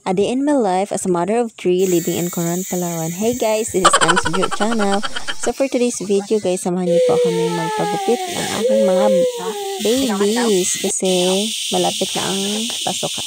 A day in my life as a mother of 3 living in Coron, Palawan. Hey guys, this is Anne's Video Channel. So for today's video guys, samahan niyo po kami magpagupit ng aking mga babies kasi malapit na ang pasokan.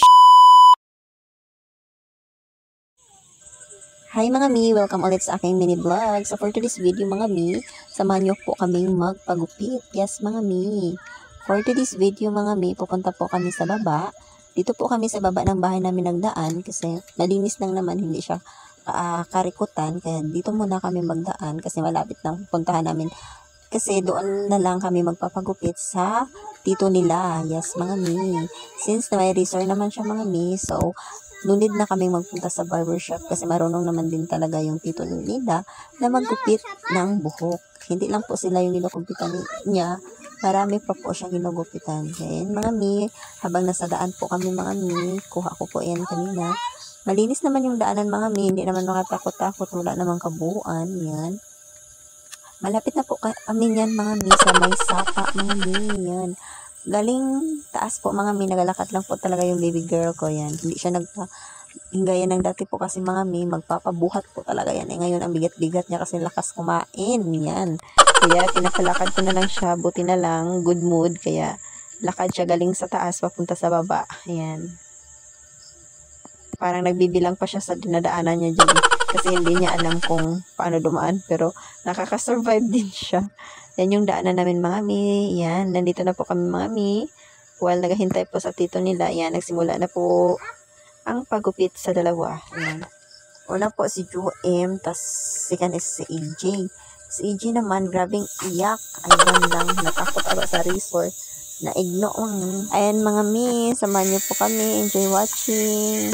Hi mga mi, welcome ulit sa aking mini vlog. So for today's video mga mi, samahan niyo po kaming magpagupit. Yes mga mi. For today's video mga mi, pupunta po kami sa baba. Dito po kami sa baba ng bahay namin nagdaan kasi malinis lang naman, hindi siya karikutan. Kaya dito muna kami magdaan kasi malapit lang puntahan namin. Kasi doon na lang kami magpapagupit sa tito nila. Yes mga mi. Since na may resort naman siya mga mi, so nunid na kami magpunta sa barbershop kasi marunong naman din talaga yung tito nila na maggupit ng buhok. Hindi lang po sila yung ginugupitan niya, marami pa po siyang ginugupitan. Then mga mi, habang nasa daan po kami mga mi, kuha ko po yan kanina. Malinis naman yung daanan mga mi, hindi naman makatakot-takot, wala namang kabuuan. Yan. Malapit na po kami yan mga mi sa may sapa mga mi. Yan. Galing taas po mga mi, nagalakad lang po talaga yung baby girl ko yan. Hindi siya gaya ng dati po kasi mga mi, magpapabuhat po talaga yan. Ngayon ang bigat-bigat niya kasi lakas kumain yan. Kaya pinapalakad ko na lang siya, buti na lang, good mood. Kaya lakad siya galing sa taas, papunta sa baba. Ayan. Parang nagbibilang pa siya sa dinadaanan niya dyan. Kasi hindi niya alam kung paano dumaan. Pero nakakasurvive din siya. Yan yung daanan namin mga mi. Yan, nandito na po kami mga mi. While naghahintay po sa tito nila, yan, nagsimula na po ang pagupit sa dalawa. Yan. Una po si Joem, tas second is si AJ. Si AJ naman, grabing iyak. Ay, bandang natakot ako sa resort. Naigno. Ayan mga mi, samahan niyo po kami. Enjoy watching.